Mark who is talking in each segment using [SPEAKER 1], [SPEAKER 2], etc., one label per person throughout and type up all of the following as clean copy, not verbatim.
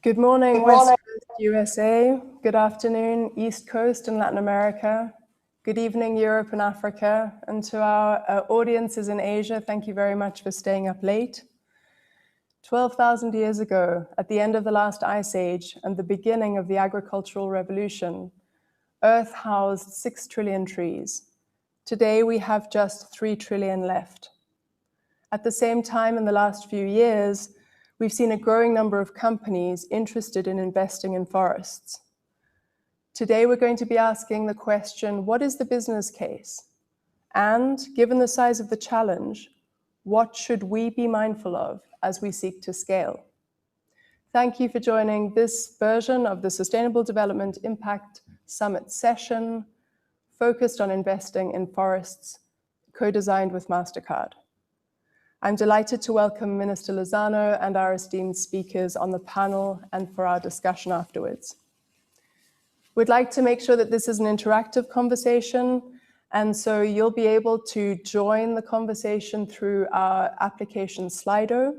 [SPEAKER 1] Good morning, West Coast USA. Good afternoon, East Coast and Latin America. Good evening, Europe and Africa. And to our audiences in Asia, thank you very much for staying up late. 12,000 years ago, at the end of the last ice age and the beginning of the agricultural revolution, Earth housed 6 trillion trees. Today, we have just 3 trillion left. At the same time, in the last few years, we've seen a growing number of companies interested in investing in forests. Today, we're going to be asking the question, what is the business case? And given the size of the challenge, what should we be mindful of as we seek to scale? Thank you for joining this version of the Sustainable Development Impact Summit session, focused on investing in forests, co-designed with Mastercard. I'm delighted to welcome Minister Lozano and our esteemed speakers on the panel and for our discussion afterwards. We'd like to make sure that this is an interactive conversation, and so you'll be able to join the conversation through our application Slido.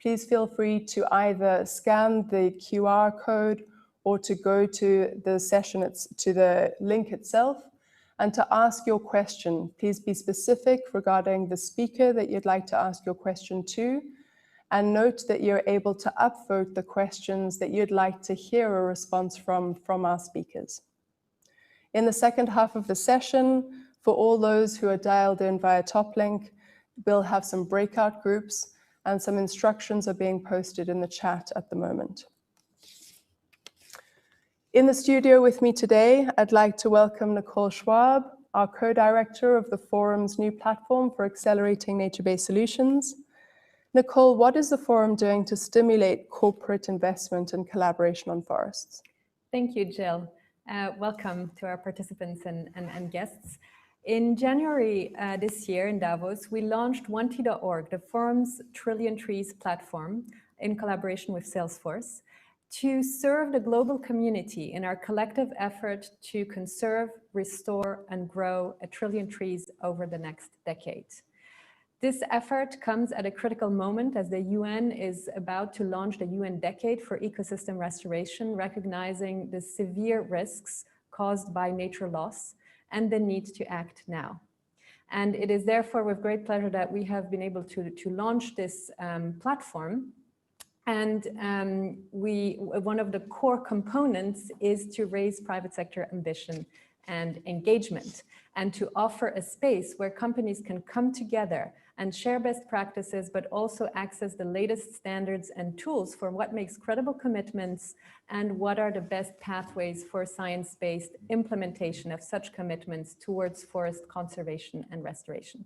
[SPEAKER 1] Please feel free to either scan the QR code or to go to the session, to the link itself. And to ask your question, please be specific regarding the speaker that you'd like to ask your question to, and note that you're able to upvote the questions that you'd like to hear a response from our speakers. In the second half of the session, for all those who are dialed in via TopLink, we'll have some breakout groups and some instructions are being posted in the chat at the moment. In the studio with me today, I'd like to welcome Nicole Schwab, our co-director of the Forum's new platform for accelerating nature-based solutions. Nicole, what is the Forum doing to stimulate corporate investment and collaboration on forests?
[SPEAKER 2] Thank you, Jill. Welcome to our participants and guests. In January this year in Davos, we launched 1T.org, the Forum's Trillion Trees platform, in collaboration with Salesforce, to serve the global community in our collective effort to conserve, restore, and grow 1 trillion trees over the next decade. This effort comes at a critical moment as the UN is about to launch the UN Decade for Ecosystem Restoration, recognizing the severe risks caused by nature loss and the need to act now. And it is therefore with great pleasure that we have been able to launch this platform. And one of the core components is to raise private sector ambition and engagement, and to offer a space where companies can come together and share best practices, but also access the latest standards and tools for what makes credible commitments and what are the best pathways for science-based implementation of such commitments towards forest conservation and restoration.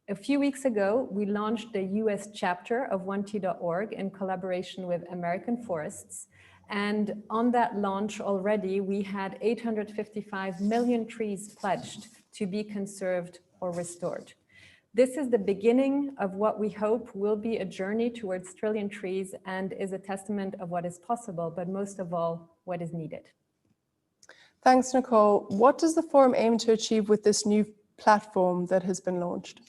[SPEAKER 2] A few weeks ago, we launched the US chapter of 1T.org in collaboration with American Forests. And on that launch already, we had 855 million trees pledged to be conserved or restored. This is the beginning of what we hope will be a journey towards trillion trees and is a testament of what is possible, but most of all, what is needed.
[SPEAKER 1] Thanks, Nicole. What does the Forum aim to achieve with this new platform that has been launched?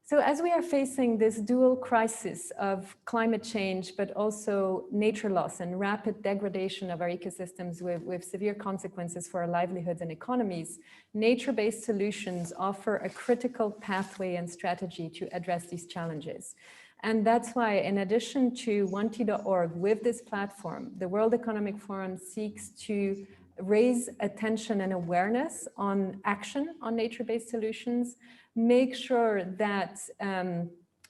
[SPEAKER 2] So as we are facing this dual crisis of climate change, but also nature loss and rapid degradation of our ecosystems with severe consequences for our livelihoods and economies, nature-based solutions offer a critical pathway and strategy to address these challenges. And that's why, in addition to 1T.org, with this platform, the World Economic Forum seeks to raise attention and awareness on action on nature-based solutions, make sure that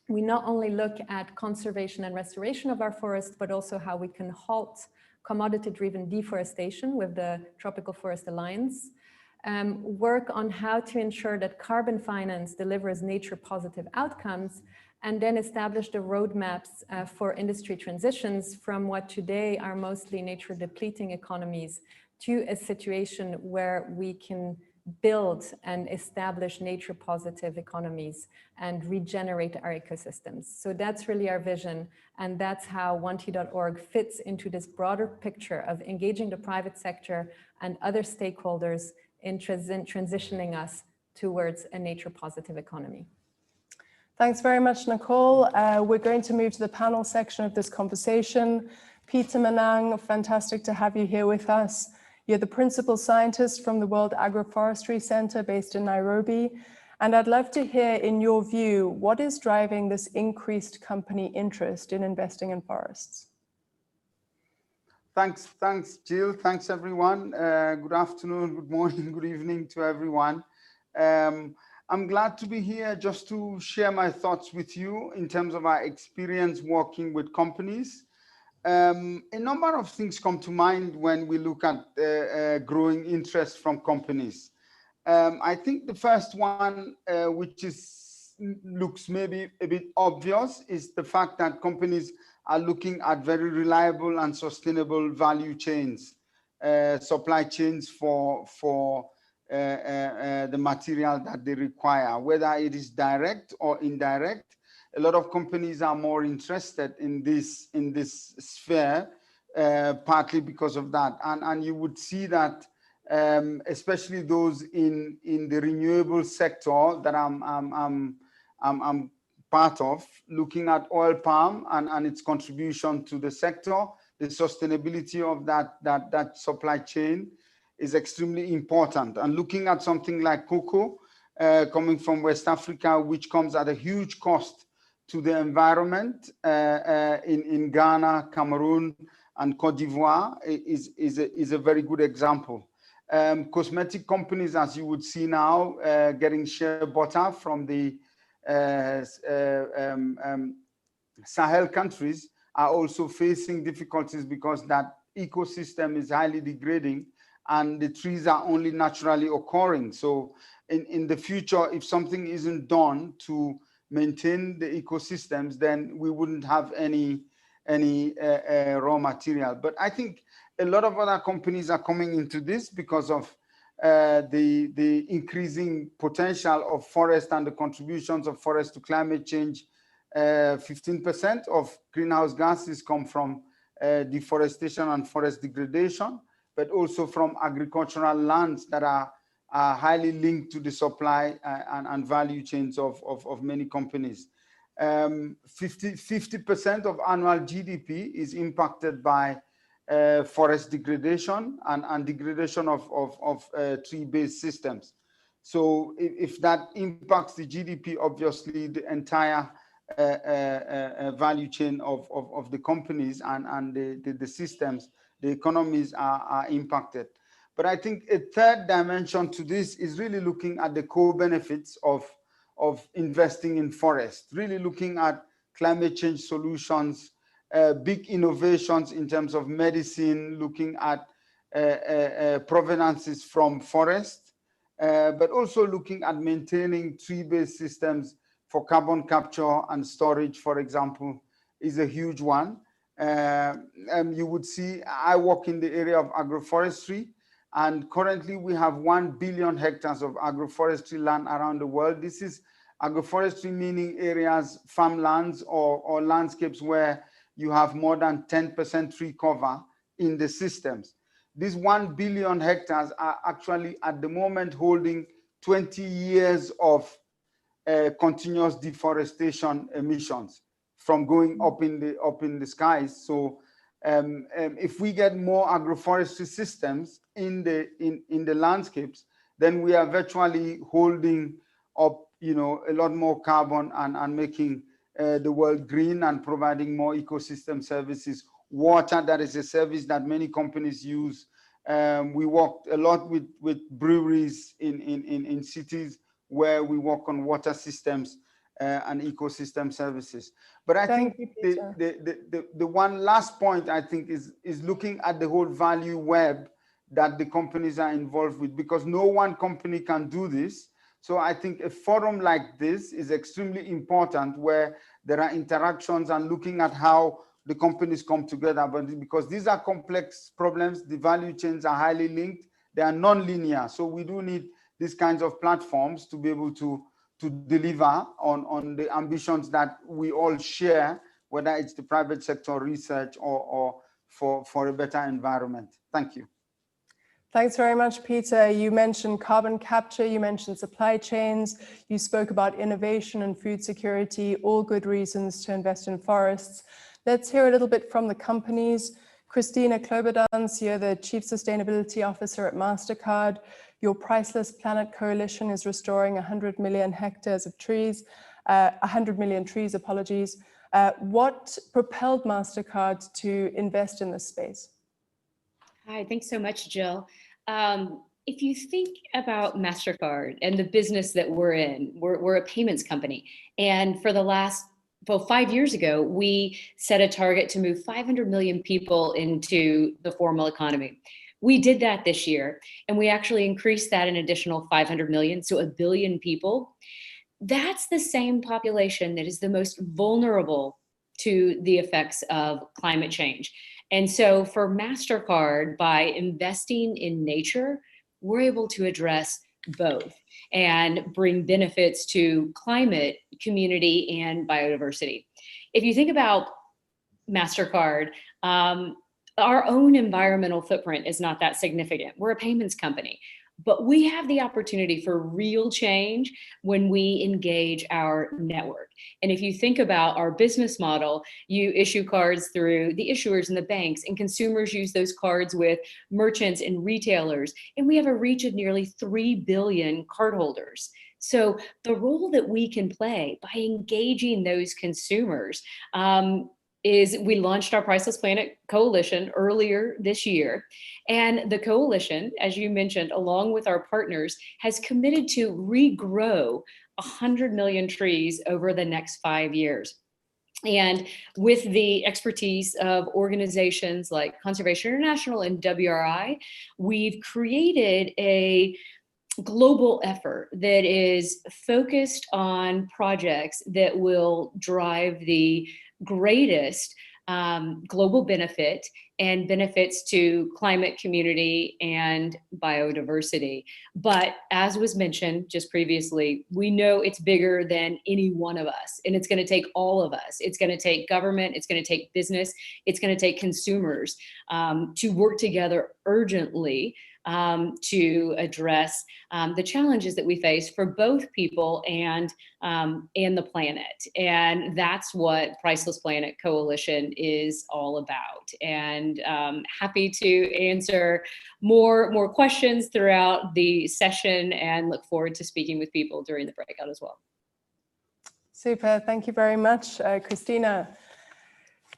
[SPEAKER 2] we not only look at conservation and restoration of our forests, but also how we can halt commodity-driven deforestation with the Tropical Forest Alliance, work on how to ensure that carbon finance delivers nature-positive outcomes, and then establish the roadmaps for industry transitions from what today are mostly nature-depleting economies to a situation where we can build and establish nature-positive economies and regenerate our ecosystems. So that's really our vision, and that's how 1T.org fits into this broader picture of engaging the private sector and other stakeholders in transitioning us towards a nature-positive economy.
[SPEAKER 1] Thanks very much, Nicole. We're going to move to the panel section of this conversation. Peter Manang, fantastic to have you here with us. You're the principal scientist from the World Agroforestry Center based in Nairobi. And I'd love to hear, in your view, what is driving this increased company interest in investing in forests?
[SPEAKER 3] Thanks, Jill. Thanks, everyone. Good afternoon, good morning, good evening to everyone. I'm glad to be here just to share my thoughts with you in terms of our experience working with companies. A number of things come to mind when we look at growing interest from companies. I think the first one, which looks maybe a bit obvious, is the fact that companies are looking at very reliable and sustainable value chains, supply chains for the material that they require, whether it is direct or indirect. A lot of companies are more interested in this sphere, partly because of that, and you would see that especially those in the renewable sector that I'm part of, looking at oil palm and its contribution to the sector. The sustainability of that supply chain is extremely important. And looking at something like cocoa coming from West Africa, which comes at a huge cost to the environment in Ghana, Cameroon, and Cote d'Ivoire is a very good example. Cosmetic companies, as you would see now, getting shea butter from the Sahel countries are also facing difficulties because that ecosystem is highly degrading and the trees are only naturally occurring. So in the future, if something isn't done to maintain the ecosystems, then we wouldn't have any raw material. But I think a lot of other companies are coming into this because of the increasing potential of forest and the contributions of forest to climate change. 15% of greenhouse gases come from deforestation and forest degradation, but also from agricultural lands that are highly linked to the supply and value chains of many companies. 50% of annual GDP is impacted by forest degradation and degradation of tree-based systems. So if that impacts the GDP, obviously the entire value chain of the companies and the systems, the economies are impacted. But I think a third dimension to this is really looking at the co-benefits of investing in forest, really looking at climate change solutions, big innovations in terms of medicine, looking at provenances from forest, but also looking at maintaining tree-based systems for carbon capture and storage, for example, is a huge one. You would see, I work in the area of agroforestry, and currently we have 1 billion hectares of agroforestry land around the world. This is agroforestry meaning areas, farmlands or landscapes where you have more than 10% tree cover in the systems. These 1 billion hectares are actually at the moment holding 20 years of continuous deforestation emissions from going up in the skies. So if we get more agroforestry systems in the landscapes, then we are virtually holding up, a lot more carbon and making the world green and providing more ecosystem services. Water, that is a service that many companies use. We work a lot with breweries in cities where we work on water systems and ecosystem services. But I think the one last point I think is looking at the whole value web that the companies are involved with, because no one company can do this. So I think a forum like this is extremely important, where there are interactions and looking at how the companies come together. But because these are complex problems, the value chains are highly linked, they are non-linear. So we do need these kinds of platforms to be able to deliver on the ambitions that we all share, whether it's the private sector research or for a better environment. Thank you.
[SPEAKER 1] Thanks very much, Peter. You mentioned carbon capture, you mentioned supply chains, you spoke about innovation and food security, all good reasons to invest in forests. Let's hear a little bit from the companies. Christina Kloberdans, you're the Chief Sustainability Officer at Mastercard. Your Priceless Planet Coalition is restoring 100 million hectares of trees, 100 million trees, apologies. What propelled Mastercard to invest in this space?
[SPEAKER 4] Hi, thanks so much, Jill. If you think about Mastercard and the business that we're in, we're a payments company. And for the last, 5 years ago, we set a target to move 500 million people into the formal economy. We did that this year, and we actually increased that an additional 500 million, so 1 billion people. That's the same population that is the most vulnerable to the effects of climate change. And so for Mastercard, by investing in nature, we're able to address both and bring benefits to climate, community, and biodiversity. If you think about Mastercard, our own environmental footprint is not that significant. We're a payments company, but we have the opportunity for real change when we engage our network. And if you think about our business model, you issue cards through the issuers and the banks, and consumers use those cards with merchants and retailers. And we have a reach of nearly 3 billion cardholders. So the role that we can play by engaging those consumers is we launched our Priceless Planet Coalition earlier this year. And the coalition, as you mentioned, along with our partners, has committed to regrow 100 million trees over the next 5 years. And with the expertise of organizations like Conservation International and WRI, we've created a global effort that is focused on projects that will drive the greatest global benefit and benefits to climate, community, and biodiversity. But as was mentioned just previously, we know it's bigger than any one of us, and it's going to take all of us. It's going to take government, it's going to take business, it's going to take consumers to work together urgently to address the challenges that we face for both people and the planet. And that's what Priceless Planet Coalition is all about. And happy to answer more questions throughout the session, and look forward to speaking with people during the breakout as well.
[SPEAKER 1] Super, thank you very much, Christina.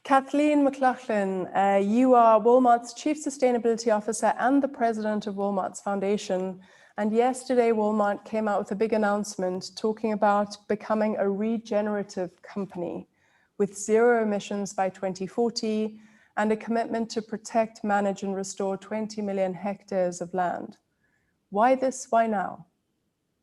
[SPEAKER 1] Kathleen McLaughlin, you are Walmart's Chief Sustainability Officer and the President of Walmart's Foundation. And yesterday, Walmart came out with a big announcement talking about becoming a regenerative company with 0 emissions by 2040 and a commitment to protect, manage, and restore 20 million hectares of land. Why this? Why now?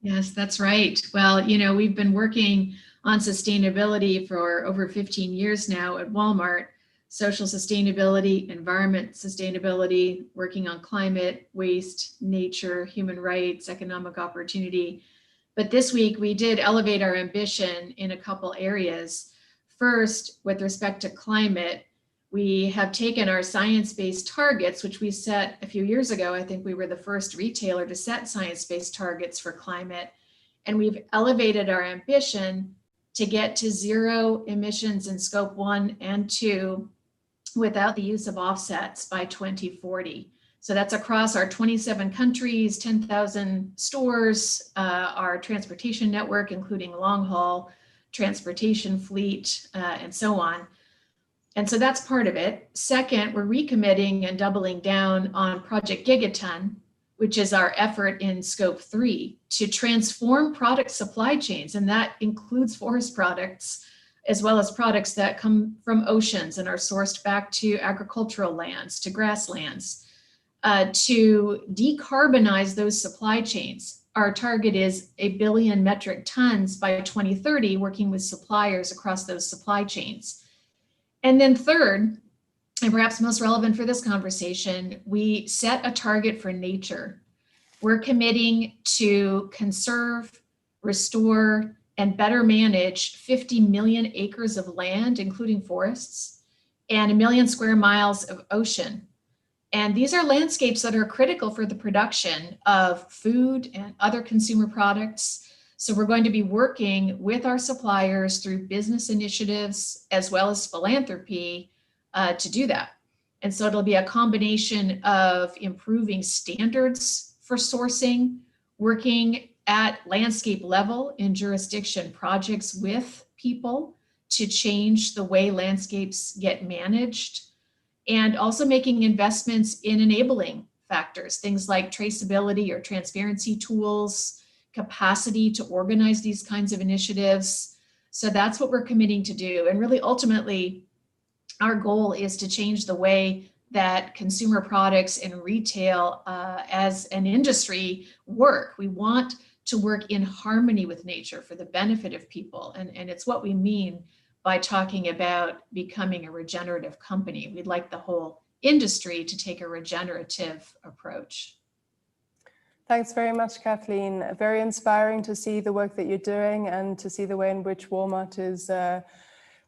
[SPEAKER 5] Yes, that's right. Well, you know, we've been working on sustainability for over 15 years now at Walmart. Social sustainability, environment sustainability, working on climate, waste, nature, human rights, economic opportunity. But this week we did elevate our ambition in a couple areas. First, with respect to climate, we have taken our science-based targets, which we set a few years ago. I think we were the first retailer to set science-based targets for climate. And we've elevated our ambition to get to 0 emissions in scope 1 and 2 without the use of offsets by 2040. So that's across our 27 countries, 10,000 stores, our transportation network, including long haul transportation fleet, and so on. And so that's part of it. Second, we're recommitting and doubling down on Project Gigaton, which is our effort in scope 3 to transform product supply chains. And that includes forest products, as well as products that come from oceans and are sourced back to agricultural lands, to grasslands, to decarbonize those supply chains. Our target is 1 billion metric tons by 2030, working with suppliers across those supply chains. And then third, and perhaps most relevant for this conversation, we set a target for nature. We're committing to conserve, restore, and better manage 50 million acres of land, including forests, and 1 million square miles of ocean. And these are landscapes that are critical for the production of food and other consumer products. So we're going to be working with our suppliers through business initiatives as well as philanthropy to do that. And so it'll be a combination of improving standards for sourcing, working at landscape level in jurisdiction projects with people to change the way landscapes get managed, and also making investments in enabling factors, things like traceability or transparency tools, capacity to organize these kinds of initiatives. So that's what we're committing to do. And really, ultimately, our goal is to change the way that consumer products and retail as an industry work. We want to work in harmony with nature for the benefit of people. And it's what we mean by talking about becoming a regenerative company. We'd like the whole industry to take a regenerative approach.
[SPEAKER 1] Thanks very much, Kathleen. Very inspiring to see the work that you're doing and to see the way in which Walmart is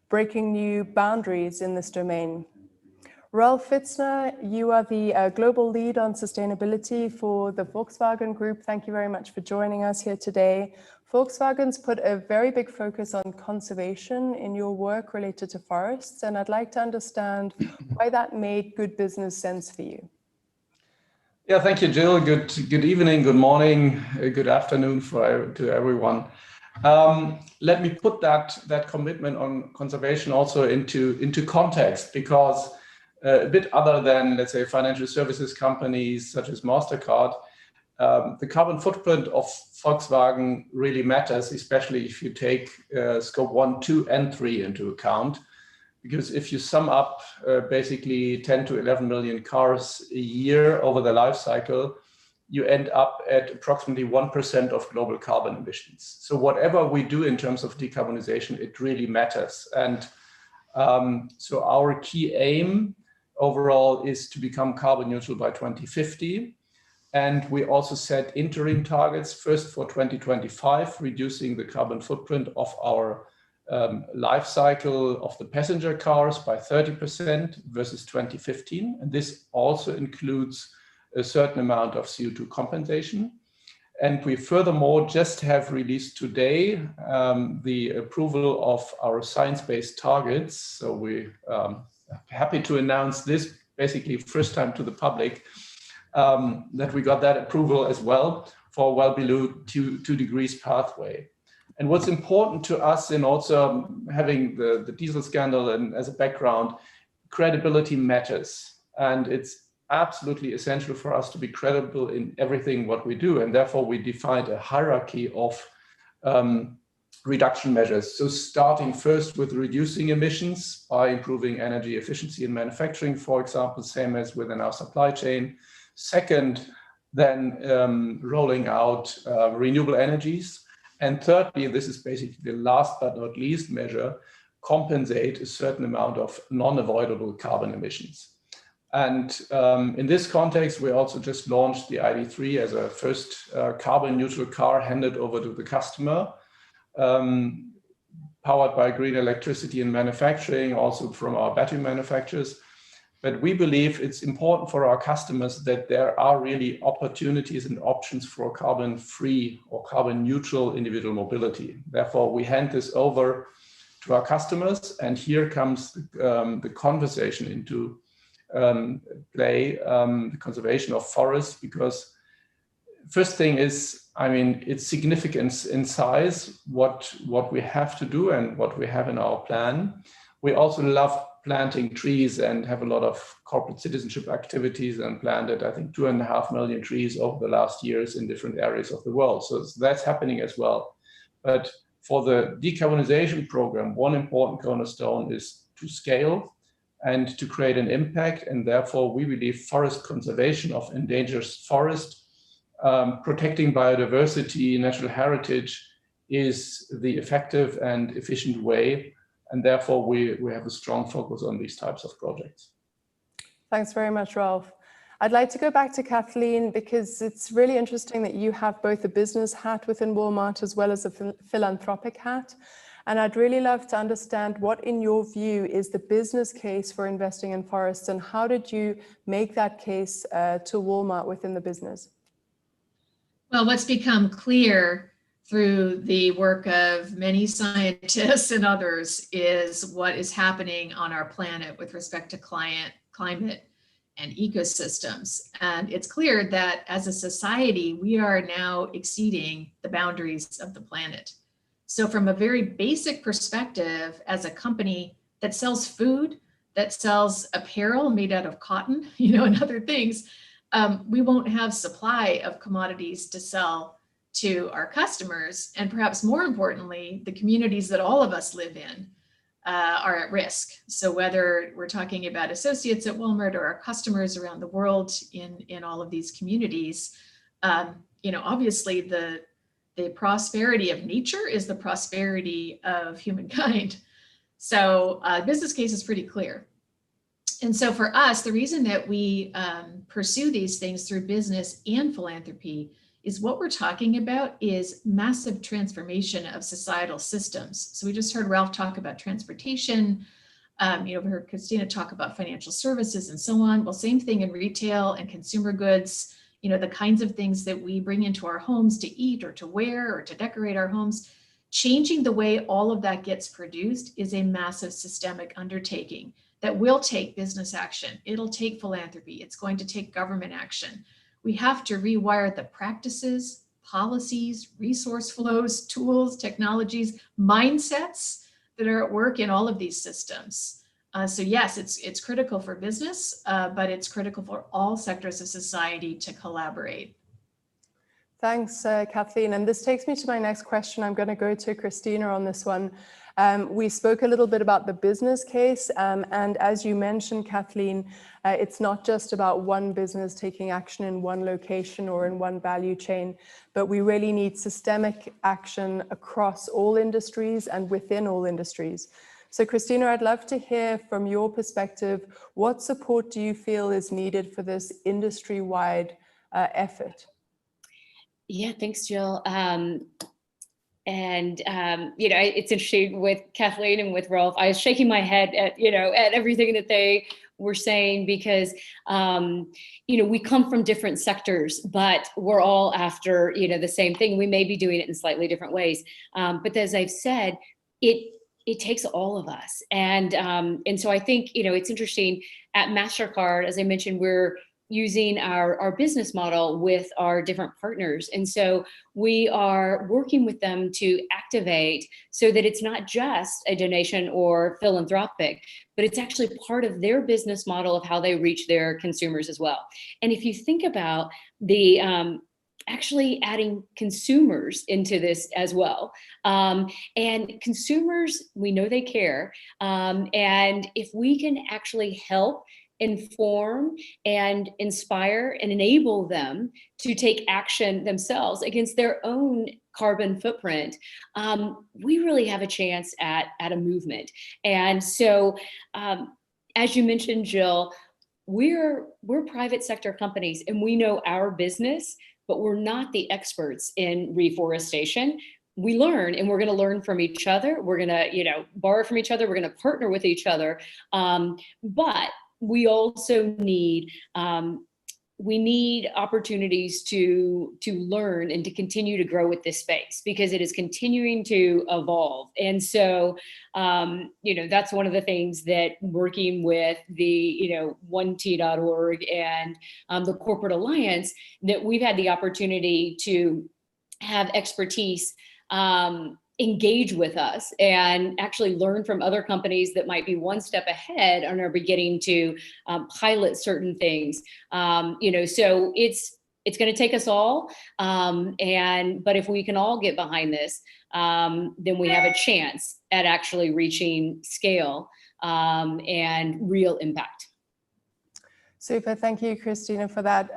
[SPEAKER 1] breaking new boundaries in this domain. Ralph Fitzner, you are the global lead on sustainability for the Volkswagen Group. Thank you very much for joining us here today. Volkswagen's put a very big focus on conservation in your work related to forests, and I'd like to understand why that made good business sense for you.
[SPEAKER 6] Yeah, thank you, Jill. Good evening, good morning, good afternoon to everyone. Let me put that commitment on conservation also into context, because a bit other than, let's say, financial services companies such as Mastercard, the carbon footprint of Volkswagen really matters, especially if you take scope 1, 2, and 3 into account. Because if you sum up basically 10 to 11 million cars a year over the life cycle, you end up at approximately 1% of global carbon emissions. So whatever we do in terms of decarbonization, it really matters. And so our key aim overall is to become carbon neutral by 2050. And we also set interim targets, first for 2025, reducing the carbon footprint of our life cycle of the passenger cars by 30% versus 2015. And this also includes a certain amount of CO2 compensation. And we furthermore just have released today the approval of our science-based targets. So we happy to announce this basically first time to the public, that we got that approval as well for well below 2 degrees pathway. And what's important to us in also having the diesel scandal and as a background, credibility matters. And it's absolutely essential for us to be credible in everything what we do. And therefore we defined a hierarchy of reduction measures. So starting first with reducing emissions by improving energy efficiency in manufacturing, for example, same as within our supply chain. Second, then rolling out renewable energies. And thirdly, this is basically the last but not least measure, compensate a certain amount of non-avoidable carbon emissions. And in this context, we also just launched the ID.3 as a first carbon neutral car handed over to the customer, powered by green electricity in manufacturing, also from our battery manufacturers. But we believe it's important for our customers that there are really opportunities and options for carbon-free or carbon-neutral individual mobility. Therefore, we hand this over to our customers, and here comes the conversation into play, the conservation of forests, because first thing is, I mean, it's significance in size, what we have to do and what we have in our plan. We also love planting trees and have a lot of corporate citizenship activities and planted, I think, 2.5 million trees over the last years in different areas of the world. So that's happening as well. But for the decarbonization program, one important cornerstone is to scale and to create an impact. And therefore, we believe forest conservation of endangered forest, protecting biodiversity, natural heritage is the effective and efficient way. And therefore, we have a strong focus on these types of projects.
[SPEAKER 1] Thanks very much, Ralph. I'd like to go back to Kathleen, because it's really interesting that you have both a business hat within Walmart as well as a philanthropic hat. And I'd really love to understand what, in your view, is the business case for investing in forests, and how did you make that case to Walmart within the business?
[SPEAKER 5] Well, what's become clear through the work of many scientists and others is what is happening on our planet with respect to climate, and ecosystems. And it's clear that as a society, we are now exceeding the boundaries of the planet. So from a very basic perspective, as a company that sells food, that sells apparel made out of cotton, and other things, we won't have supply of commodities to sell to our customers. And perhaps more importantly, the communities that all of us live in are at risk. So whether we're talking about associates at Walmart or our customers around the world in all of these communities, obviously the prosperity of nature is the prosperity of humankind. So business case is pretty clear. And so for us, the reason that we pursue these things through business and philanthropy is what we're talking about is massive transformation of societal systems. So we just heard Ralph talk about transportation, we heard Christina talk about financial services and so on. Well, same thing in retail and consumer goods, the kinds of things that we bring into our homes to eat or to wear or to decorate our homes. Changing the way all of that gets produced is a massive systemic undertaking that will take business action. It'll take philanthropy. It's going to take government action. We have to rewire the practices, policies, resource flows, tools, technologies, mindsets that are at work in all of these systems. So yes, it's critical for business, but it's critical for all sectors of society to collaborate.
[SPEAKER 1] Thanks, Kathleen. And this takes me to my next question. I'm going to go to Christina on this one. We spoke a little bit about the business case. And as you mentioned, Kathleen, it's not just about one business taking action in one location or in one value chain, but we really need systemic action across all industries and within all industries. So Christina, I'd love to hear from your perspective, what support do you feel is needed for this industry-wide effort?
[SPEAKER 4] Yeah, thanks, Jill. It's interesting with Kathleen and with Rolf. I was shaking my head at everything that they were saying because we come from different sectors, but we're all after the same thing. We may be doing it in slightly different ways, but as I've said, it takes all of us, and so I think it's interesting at Mastercard, as I mentioned, we're using our business model with our different partners. And so we are working with them to activate so that it's not just a donation or philanthropic, but it's actually part of their business model of how they reach their consumers as well. And if you think about the actually adding consumers into this as well. And consumers, we know they care. And if we can actually help inform and inspire and enable them to take action themselves against their own carbon footprint, we really have a chance at a movement. And so, as you mentioned, Jill, we're private sector companies and we know our business, but we're not the experts in reforestation. We learn, and we're going to learn from each other. We're going to, borrow from each other. We're going to partner with each other. But we also need opportunities to learn and to continue to grow with this space because it is continuing to evolve. And so, that's one of the things that working with the, 1T.org and the Corporate Alliance, that we've had the opportunity to have expertise engage with us and actually learn from other companies that might be one step ahead and are beginning to pilot certain things. So it's going to take us all. But if we can all get behind this, then we have a chance at actually reaching scale and real impact.
[SPEAKER 1] Super, thank you, Christina, for that.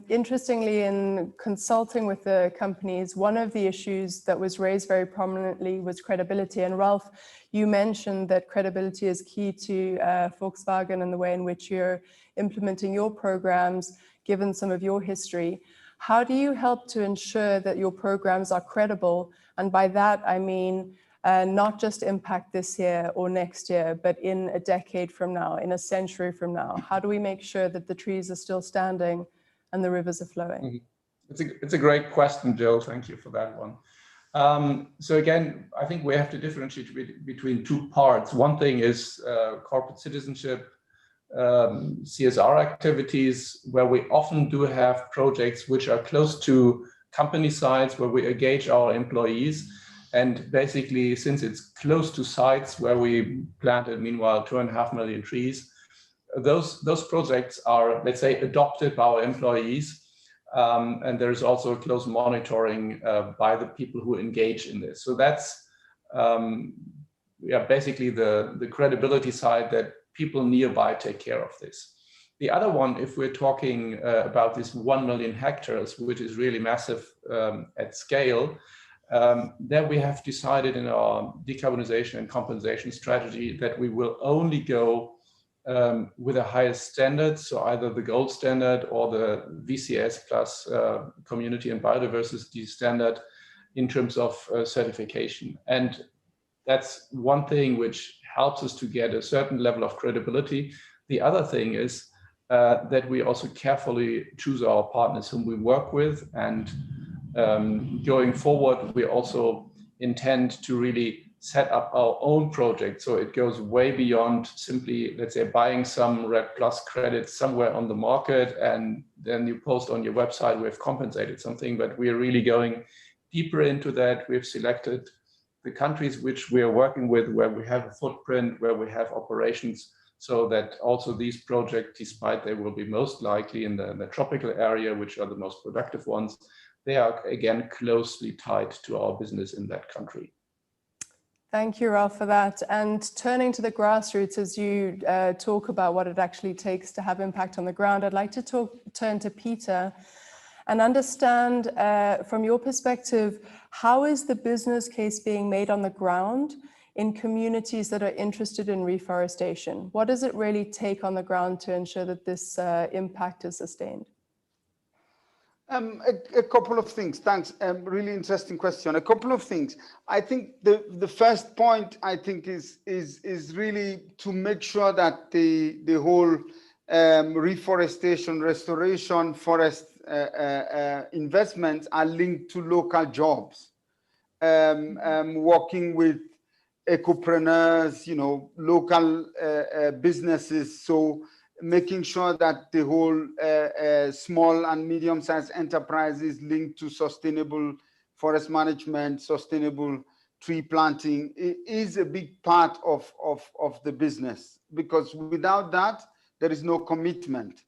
[SPEAKER 1] Interestingly, in consulting with the companies, one of the issues that was raised very prominently was credibility. And Ralph, you mentioned that credibility is key to Volkswagen and the way in which you're implementing your programs, given some of your history. How do you help to ensure that your programs are credible? And by that, I mean, not just impact this year or next year, but in a decade from now, in a century from now? How do we make sure that the trees are still standing and the rivers are flowing?
[SPEAKER 6] It's a great question, Jill. Thank you for that one. So again, I think we have to differentiate between two parts. One thing is corporate citizenship, CSR activities, where we often do have projects which are close to company sites, where we engage our employees. And basically, since it's close to sites where we planted, meanwhile, 2.5 million trees, those projects are, let's say, adopted by our employees. And there's also close monitoring by the people who engage in this. So that's basically the credibility side, that people nearby take care of this. The other one, if we're talking about this 1 million hectares, which is really massive at scale, there we have decided in our decarbonization and compensation strategy that we will only go with the highest standards, so either the gold standard or the VCS plus community and biodiversity standard in terms of certification. And that's one thing which helps us to get a certain level of credibility. The other thing is that we also carefully choose our partners whom we work with, and going forward, we also intend to really set up our own project. So it goes way beyond simply, let's say, buying some RED Plus credits somewhere on the market and then you post on your website, we've compensated something, but we're really going deeper into that. We've selected the countries which we are working with, where we have a footprint, where we have operations, so that also these projects, despite they will be most likely in the tropical area, which are the most productive ones, they are again closely tied to our business in that country.
[SPEAKER 1] Thank you, Ralph, for that. And turning to the grassroots, as you talk about what it actually takes to have impact on the ground, I'd like to turn to Peter and understand from your perspective, how is the business case being made on the ground in communities that are interested in reforestation? What does it really take on the ground to ensure that this impact is sustained?
[SPEAKER 3] A couple of things. Thanks. Really interesting question. A couple of things. I think the first point, I think, is really to make sure that the whole reforestation, restoration, forest investments are linked to local jobs. Working with ecopreneurs, local businesses. So making sure that the whole small and medium-sized enterprises linked to sustainable forest management, sustainable tree planting is a big part of the business, because without that, there is no commitment.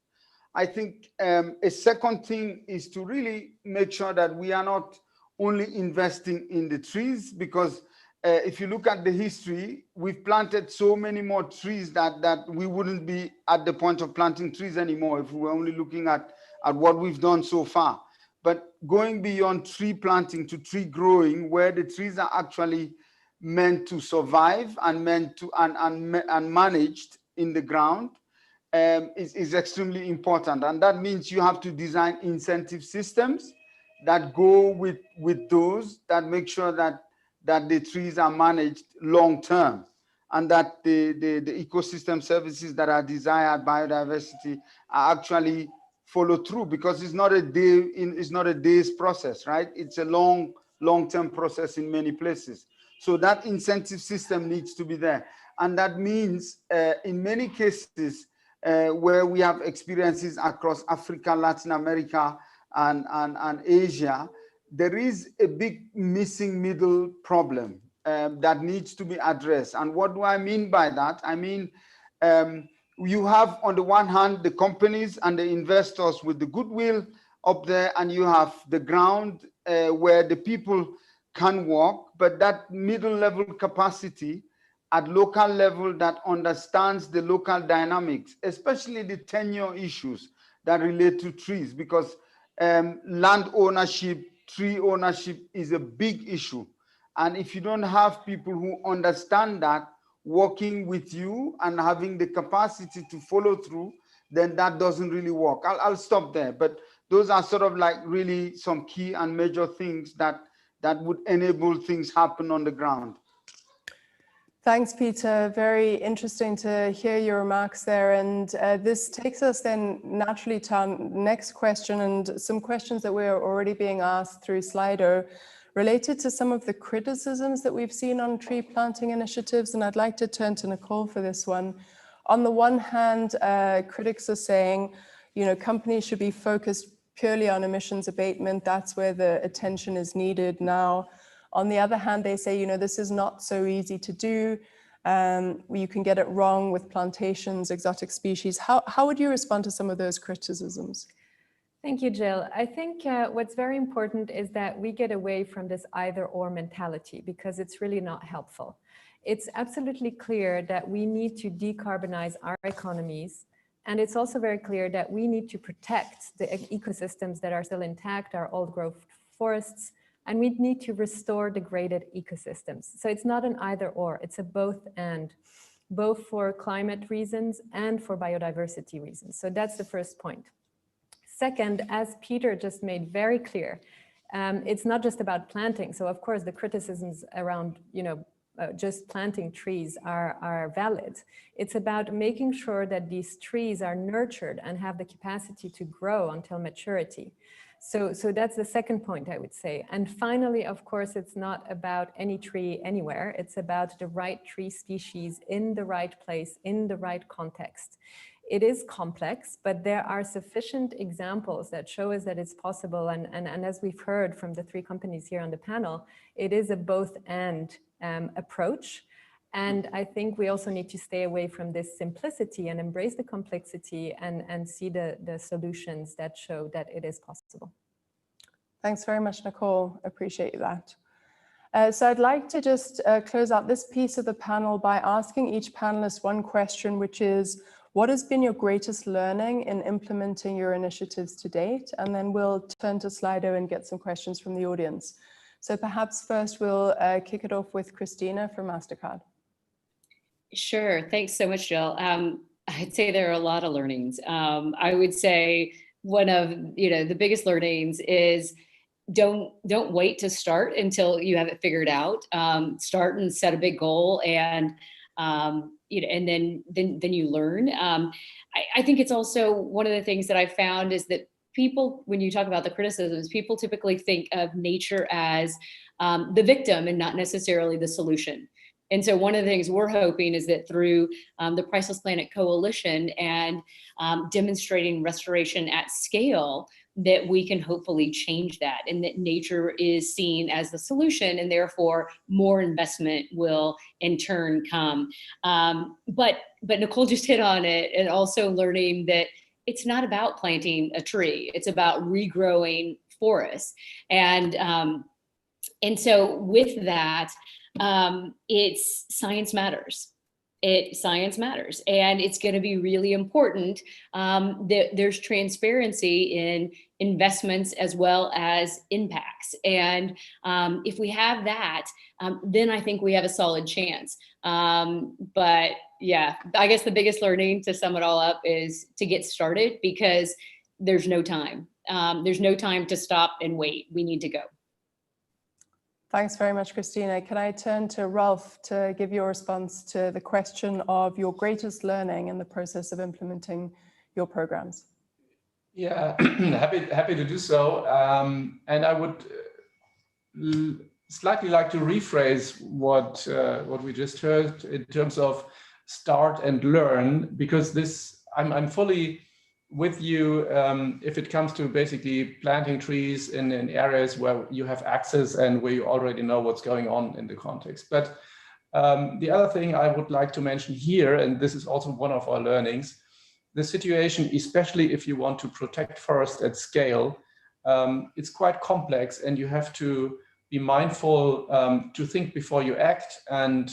[SPEAKER 3] I think a second thing is to really make sure that we are not only investing in the trees, because if you look at the history, we've planted so many more trees that we wouldn't be at the point of planting trees anymore if we were only looking at what we've done so far. But going beyond tree planting to tree growing, where the trees are actually meant to survive and meant to and managed in the ground, is extremely important. And that means you have to design incentive systems that go with those, that make sure that the trees are managed long term, and that the ecosystem services that are desired, biodiversity, are actually follow through, because it's not a day's process, right? It's a long-term process in many places. So that incentive system needs to be there. And that means in many cases where we have experiences across Africa, Latin America, and Asia, there is a big missing middle problem that needs to be addressed. And what do I mean by that? I mean, you have, on the one hand, the companies and the investors with the goodwill up there, and you have the ground where the people can walk, but that middle level capacity at local level that understands the local dynamics, especially the tenure issues that relate to trees, because land ownership, tree ownership is a big issue. And if you don't have people who understand that, working with you and having the capacity to follow through, then that doesn't really work. I'll stop there. But those are sort of like really some key and major things that would enable things happen on the ground.
[SPEAKER 1] Thanks, Peter. Very interesting to hear your remarks there. And this takes us then naturally to our next question, and some questions that we're already being asked through Slido related to some of the criticisms that we've seen on tree planting initiatives. And I'd like to turn to Nicole for this one. on the one hand, critics are saying, companies should be focused purely on emissions abatement. That's where the attention is needed now. On the other hand, they say, this is not so easy to do. You can get it wrong with plantations, exotic species. How would you respond to some of those criticisms?
[SPEAKER 2] Thank you, Jill. I think what's very important is that we get away from this either-or mentality, because it's really not helpful. It's absolutely clear that we need to decarbonize our economies. And it's also very clear that we need to protect the ecosystems that are still intact, our old growth forests, and we need to restore degraded ecosystems. So it's not an either-or, it's a both and, both for climate reasons and for biodiversity reasons. So that's the first point. Second, as Peter just made very clear, it's not just about planting. So of course the criticisms around, just planting trees are valid. It's about making sure that these trees are nurtured and have the capacity to grow until maturity. So that's the second point, I would say. And finally, of course, it's not about any tree anywhere. It's about the right tree species in the right place, in the right context. It is complex, but there are sufficient examples that show us that it's possible. And as we've heard from the three companies here on the panel, it is a both and approach. And I think we also need to stay away from this simplicity and embrace the complexity and see the solutions that show that it is possible.
[SPEAKER 1] Thanks very much, Nicole. Appreciate that. So I'd like to just close out this piece of the panel by asking each panelist one question, which is, what has been your greatest learning in implementing your initiatives to date? And then we'll turn to Slido and get some questions from the audience. So perhaps first we'll kick it off with Christina from Mastercard.
[SPEAKER 4] Sure, thanks so much, Jill. I'd say there are a lot of learnings. I would say one of the biggest learnings is don't wait to start until you have it figured out. Start and set a big goal, and and then you learn. I think it's also one of the things that I found is that people, when you talk about the criticisms, people typically think of nature as the victim and not necessarily the solution. And so one of the things we're hoping is that through the Priceless Planet Coalition and demonstrating restoration at scale, that we can hopefully change that, and that nature is seen as the solution, and therefore more investment will in turn come. But Nicole just hit on it, and also learning that it's not about planting a tree, it's about regrowing forests. And so with that, it's science matters. Science matters, and it's going to be really important that there's transparency in investments as well as impacts. And if we have that, then I think we have a solid chance. But yeah, I guess the biggest learning, to sum it all up, is to get started, because there's no time. There's no time to stop and wait. We need to go.
[SPEAKER 1] Thanks very much, Christina. Can I turn to Rolf to give your response to the question of your greatest learning in the process of implementing your programs?
[SPEAKER 6] Yeah, happy to do so. And I would slightly like to rephrase what we just heard in terms of start and learn, because I'm fully with you if it comes to basically planting trees in areas where you have access and where you already know what's going on in the context. But the other thing I would like to mention here, and this is also one of our learnings, the situation, especially if you want to protect forest at scale, it's quite complex, and you have to be mindful to think before you act, and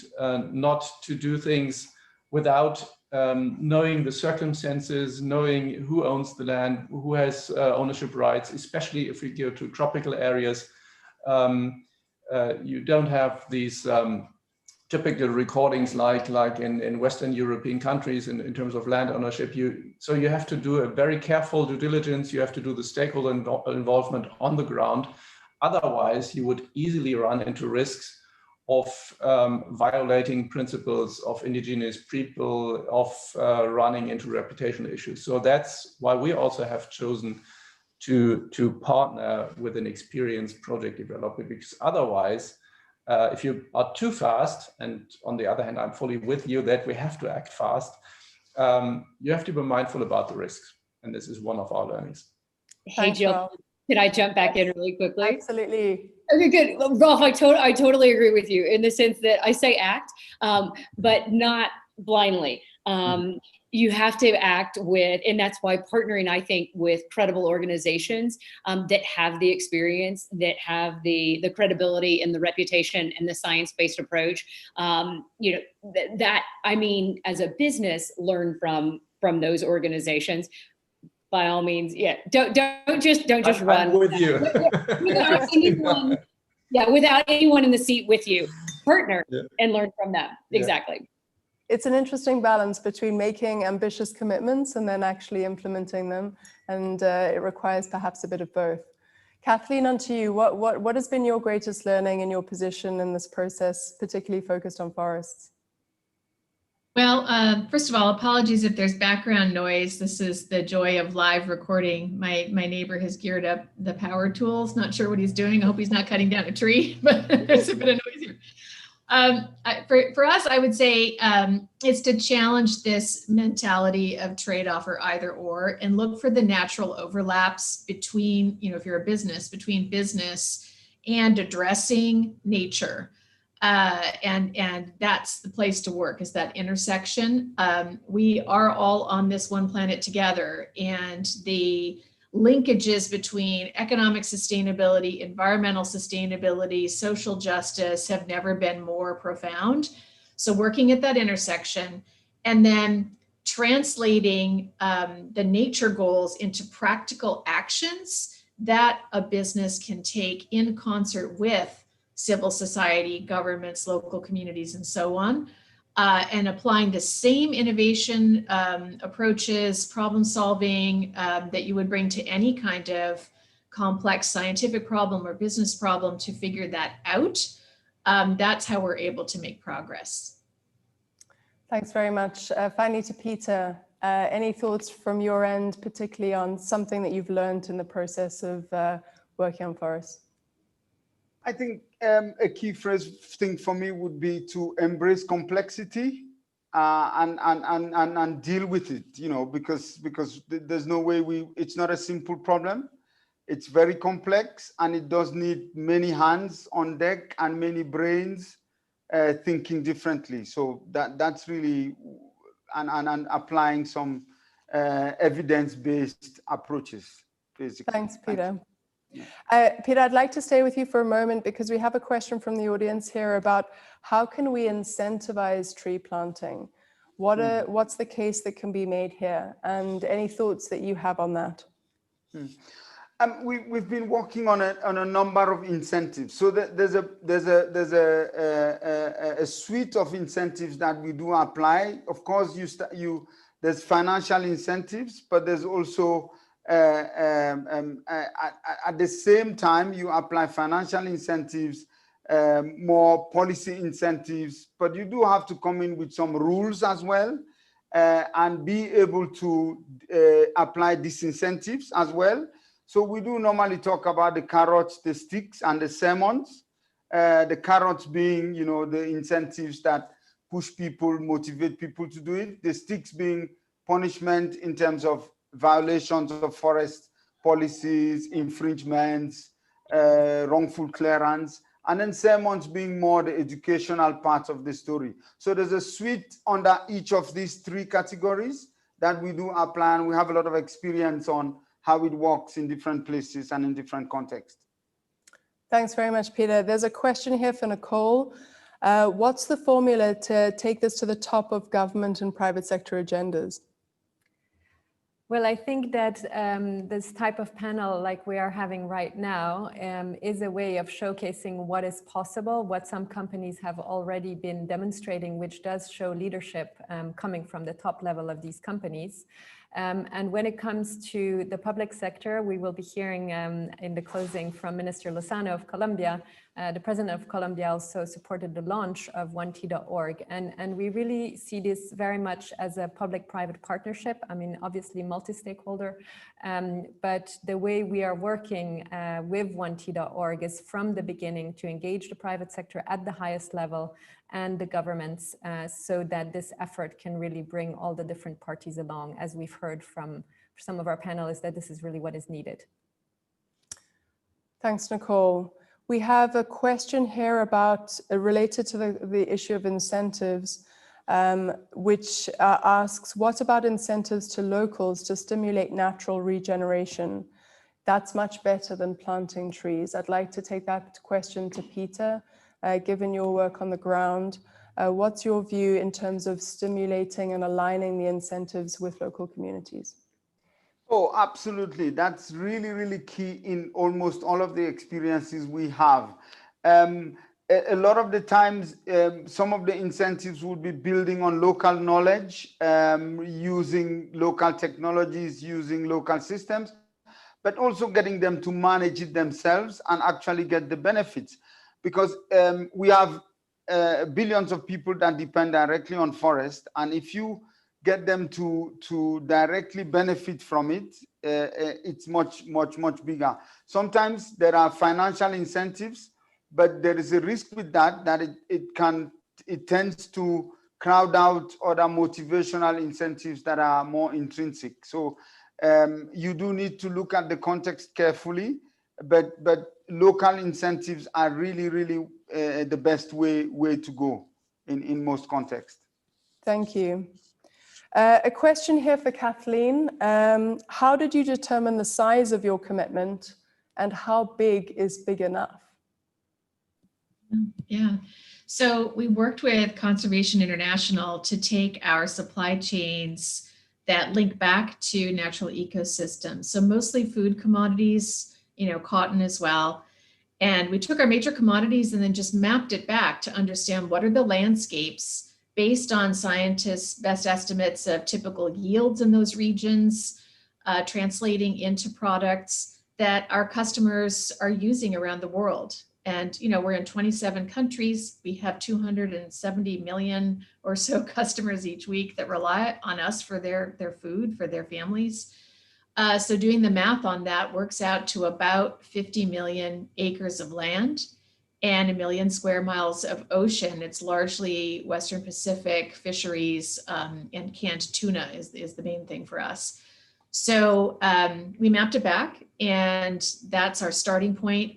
[SPEAKER 6] not to do things without knowing the circumstances, knowing who owns the land, who has ownership rights, especially if we go to tropical areas. You don't have these typical recordings like in Western European countries in terms of land ownership. So you have to do a very careful due diligence. You have to do the stakeholder involvement on the ground. Otherwise, you would easily run into risks of violating principles of indigenous people, of running into reputational issues. So that's why we also have chosen to partner with an experienced project developer, because otherwise, if you are too fast, and on the other hand, I'm fully with you that we have to act fast, you have to be mindful about the risks. And this is one of our learnings.
[SPEAKER 4] Hey,
[SPEAKER 1] Thanks,
[SPEAKER 4] Jill,
[SPEAKER 1] Rolf.
[SPEAKER 4] can I jump back in really quickly?
[SPEAKER 1] Absolutely.
[SPEAKER 4] Okay, good. Well, Rolf, I totally agree with you in the sense that I say act, but not blindly. You have to act with, and that's why partnering, I think, with credible organizations that have the experience, that have the credibility and the reputation and the science-based approach. You know, that I mean, as a business, learn from those organizations. By all means, yeah. Don't just run.
[SPEAKER 6] I'm with you.
[SPEAKER 4] without anyone, without anyone in the seat with you. Partner and learn from them.
[SPEAKER 6] Yeah.
[SPEAKER 4] Exactly.
[SPEAKER 1] It's an interesting balance between making ambitious commitments and then actually implementing them. And it requires perhaps a bit of both. Kathleen, on to you. What has been your greatest learning in your position in this process, particularly focused on forests?
[SPEAKER 5] Well, first of all, apologies if there's background noise. This is the joy of live recording. My neighbor has geared up the power tools. Not sure what he's doing. I hope he's not cutting down a tree, but there's a bit of noise here. For us, I would say it's to challenge this mentality of trade-off or either or, and look for the natural overlaps between, you know, if you're a business, between business and addressing nature. And that's the place to work, is that intersection. We are all on this one planet together, and the linkages between economic sustainability, environmental sustainability, social justice have never been more profound. So working at that intersection and then translating the nature goals into practical actions that a business can take in concert with civil society, governments, local communities, and so on, and applying the same innovation approaches, problem solving that you would bring to any kind of complex scientific problem or business problem to figure that out. That's how we're able to make progress.
[SPEAKER 1] Thanks very much. Finally to Peter, any thoughts from your end, particularly on something that you've learned in the process of working on forests?
[SPEAKER 3] I think a key thing for me would be to embrace complexity and deal with it, you know, because there's no way it's not a simple problem. It's very complex, and it does need many hands on deck and many brains thinking differently. So that's really, and applying some evidence-based approaches, basically.
[SPEAKER 1] Thanks, Peter. Peter, I'd like to stay with you for a moment because we have a question from the audience here about how can we incentivize tree planting? What's the case that can be made here? And any thoughts that you have on that?
[SPEAKER 3] We've been working on a number of incentives. So there's a suite of incentives that we do apply. Of course, there's financial incentives, but there's also at the same time, you apply financial incentives, more policy incentives, but you do have to come in with some rules as well, and be able to apply disincentives as well. So we do normally talk about the carrots, the sticks, and the sermons. The carrots being, you know, the incentives that push people, motivate people to do it. The sticks being punishment in terms of violations of forest policies, infringements, wrongful clearance, and then sermons being more the educational part of the story. So there's a suite under each of these three categories that we do apply, and we have a lot of experience on how it works in different places and in different contexts.
[SPEAKER 1] Thanks very much, Peter. There's a question here for Nicole. What's the formula to take this to the top of government and private sector agendas?
[SPEAKER 2] Well, I think that this type of panel like we are having right now is a way of showcasing what is possible, what some companies have already been demonstrating, which does show leadership coming from the top level of these companies. And when it comes to the public sector, we will be hearing in the closing from Minister Lozano of Colombia. The president of Colombia also supported the launch of 1T.org. And we really see this very much as a public-private partnership. I mean, obviously multi-stakeholder, but the way we are working with 1T.org is from the beginning to engage the private sector at the highest level and the governments so that this effort can really bring all the different parties along, as we've heard from some of our panelists that this is really what is needed.
[SPEAKER 1] Thanks, Nicole. We have a question here about related to the issue of incentives, which asks, what about incentives to locals to stimulate natural regeneration? That's much better than planting trees. I'd like to take that question to Peter. Given your work on the ground, what's your view in terms of stimulating and aligning the incentives with local communities?
[SPEAKER 3] Oh, absolutely. That's really, really key in almost all of the experiences we have. A lot of the times, some of the incentives will be building on local knowledge, using local technologies, using local systems, but also getting them to manage it themselves and actually get the benefits. Because we have billions of people that depend directly on forest, and if you get them to directly benefit from it, it's much bigger. Sometimes there are financial incentives, but there is a risk with that it tends to crowd out other motivational incentives that are more intrinsic. So you do need to look at the context carefully, but local incentives are really the best way to go in most contexts.
[SPEAKER 1] Thank you. A question here for Kathleen. How did you determine the size of your commitment, and how big is big enough?
[SPEAKER 5] Yeah, so we worked with Conservation International to take our supply chains that link back to natural ecosystems. So mostly food commodities, cotton as well. And we took our major commodities and then just mapped it back to understand what are the landscapes based on scientists' best estimates of typical yields in those regions, translating into products that our customers are using around the world. And, we're in 27 countries. We have 270 million or so customers each week that rely on us for their food, for their families. So doing the math on that works out to about 50 million acres of land and 1 million square miles of ocean. It's largely Western Pacific fisheries, and canned tuna is the main thing for us. So we mapped it back, and that's our starting point.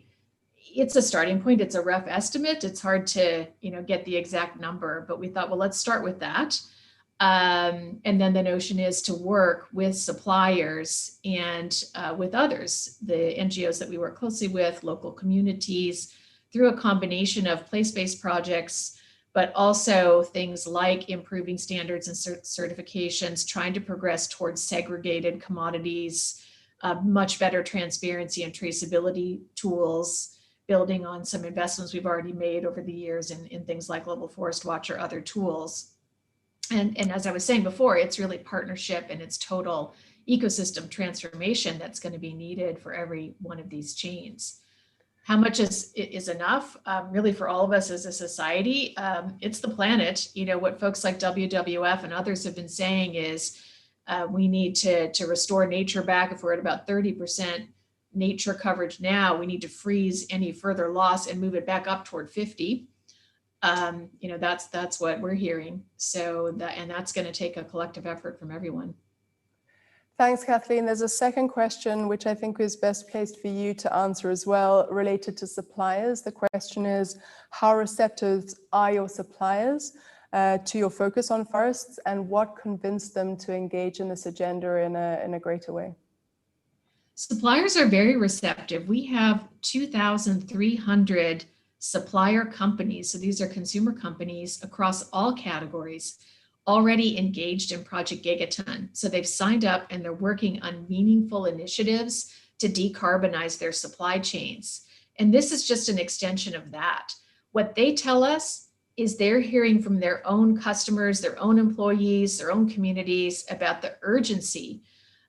[SPEAKER 5] It's a starting point. It's a rough estimate. It's hard to get the exact number, but we thought, well, let's start with that. And then the notion is to work with suppliers and with others, the NGOs that we work closely with, local communities, through a combination of place-based projects, but also things like improving standards and certifications, trying to progress towards segregated commodities, much better transparency and traceability tools, building on some investments we've already made over the years in things like Global Forest Watch or other tools. And as I was saying before, it's really partnership and it's total ecosystem transformation that's going to be needed for every one of these chains. How much is enough? Really, for all of us as a society, it's the planet. What folks like WWF and others have been saying is we need to restore nature back. If we're at about 30% nature coverage now, we need to freeze any further loss and move it back up toward 50. That's what we're hearing. So that's going to take a collective effort from everyone.
[SPEAKER 1] Thanks, Kathleen. There's a second question, which I think is best placed for you to answer as well, related to suppliers. The question is, how receptive are your suppliers to your focus on forests, and what convinced them to engage in this agenda in a greater way?
[SPEAKER 5] Suppliers are very receptive. We have 2,300 supplier companies, so these are consumer companies across all categories, already engaged in Project Gigaton. So they've signed up and they're working on meaningful initiatives to decarbonize their supply chains. And this is just an extension of that. What they tell us is they're hearing from their own customers, their own employees, their own communities about the urgency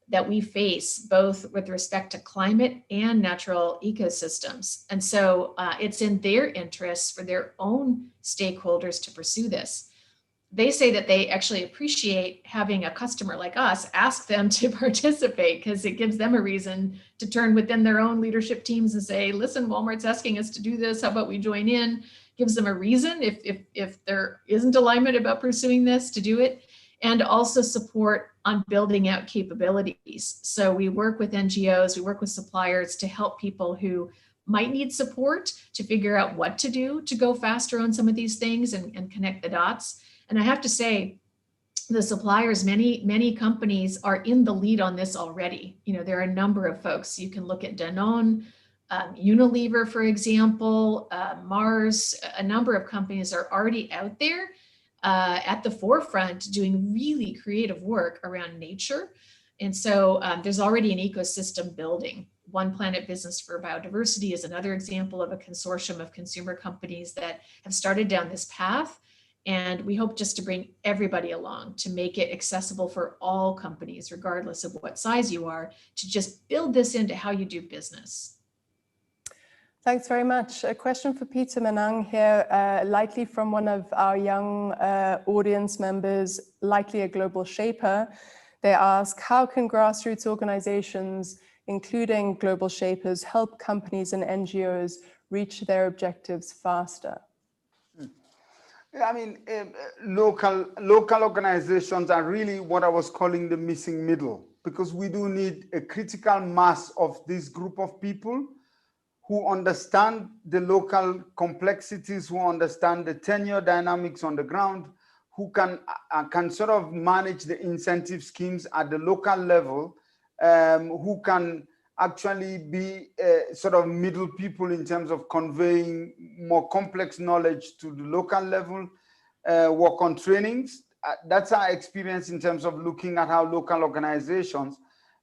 [SPEAKER 5] that we face, both with respect to climate and natural ecosystems. And so it's in their interests for their own stakeholders to pursue this. They say that they actually appreciate having a customer like us ask them to participate, because it gives them a reason to turn within their own leadership teams and say, listen, Walmart's asking us to do this, how about we join in? Gives them a reason, if there isn't alignment about pursuing this, to do it, and also support on building out capabilities. So we work with NGOs, we work with suppliers to help people who might need support to figure out what to do to go faster on some of these things and connect the dots. And I have to say, the suppliers, many companies are in the lead on this already. You know, there are a number of folks. You can look at Danone, Unilever, for example, Mars. A number of companies are already out there at the forefront doing really creative work around nature. And so there's already an ecosystem building. One Planet Business for Biodiversity is another example of a consortium of consumer companies that have started down this path. And we hope just to bring everybody along to make it accessible for all companies, regardless of what size you are, to just build this into how you do business.
[SPEAKER 1] Thanks very much. A question for Peter Menang here, likely from one of our young audience members, likely a global shaper. They ask, how can grassroots organizations, including global shapers, help companies and NGOs reach their objectives faster?
[SPEAKER 3] I mean, local organizations are really what I was calling the missing middle, because we do need a critical mass of this group of people who understand the local complexities, who understand the tenure dynamics on the ground, who can sort of manage the incentive schemes at the local level, who can actually be sort of middle people in terms of conveying more complex knowledge to the local level, work on trainings. That's our experience in terms of looking at how local organizations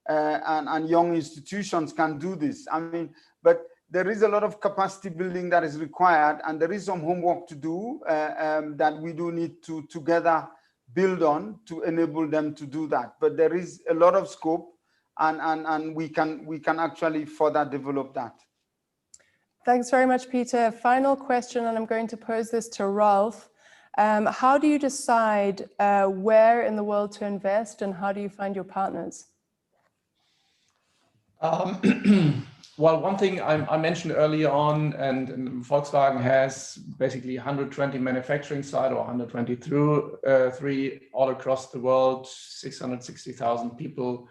[SPEAKER 3] and young institutions can do this. I mean, but there is a lot of capacity building that is required, and there is some homework to do that we do need to together build on to enable them to do that. But there is a lot of scope, and we can actually further develop that.
[SPEAKER 1] Thanks very much, Peter. Final question, and I'm going to pose this to Ralph. How do you decide where in the world to invest, and how do you find your partners?
[SPEAKER 6] Well, one thing I mentioned early on, and Volkswagen has basically 120 manufacturing sites, or 123 all across the world, 660,000 people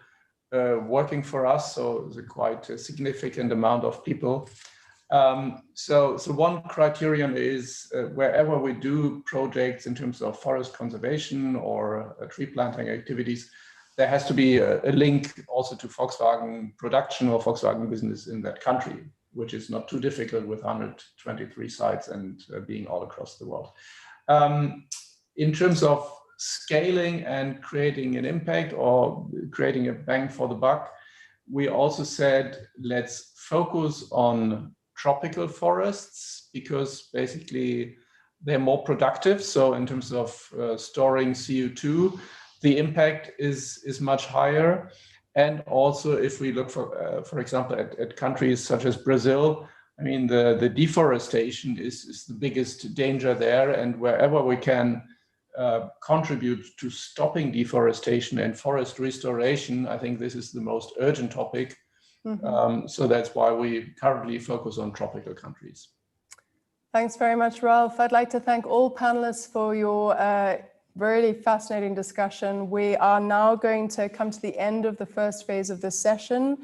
[SPEAKER 6] working for us. So it's a quite significant amount of people. So one criterion is wherever we do projects in terms of forest conservation or tree planting activities, there has to be a link also to Volkswagen production or Volkswagen business in that country, which is not too difficult with 123 sites and being all across the world. In terms of scaling and creating an impact or creating a bang for the buck, we also said, let's focus on tropical forests, because basically they're more productive. So in terms of storing CO2, the impact is much higher. And also if we look for example, at countries such as Brazil, I mean, the deforestation is the biggest danger there. And wherever we can contribute to stopping deforestation and forest restoration, I think this is the most urgent topic. Mm-hmm. So that's why we currently focus on tropical countries.
[SPEAKER 1] Thanks very much, Ralph. I'd like to thank all panelists for your really fascinating discussion. We are now going to come to the end of the first phase of this session.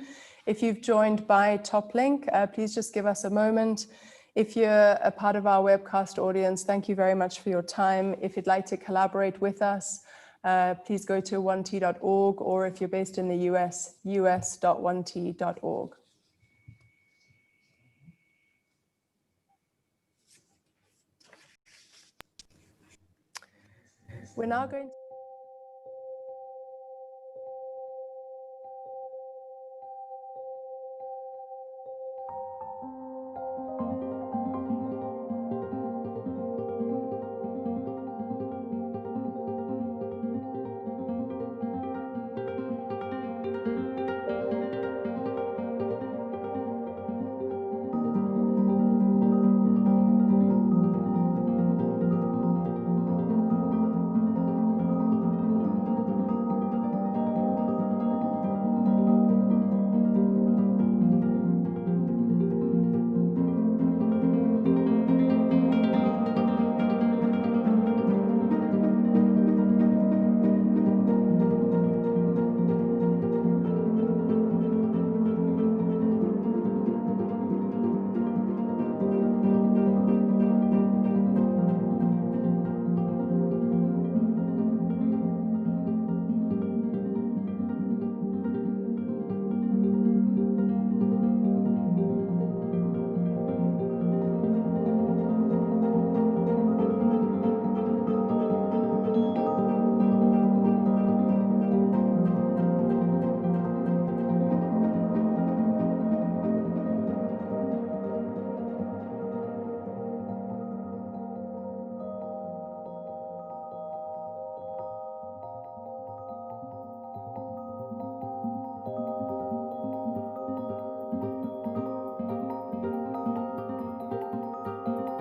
[SPEAKER 1] If you've joined by TopLink, please just give us a moment. If you're a part of our webcast audience, thank you very much for your time. If you'd like to collaborate with us, please go to 1t.org, or if you're based in the US, us.1t.org. We're now going to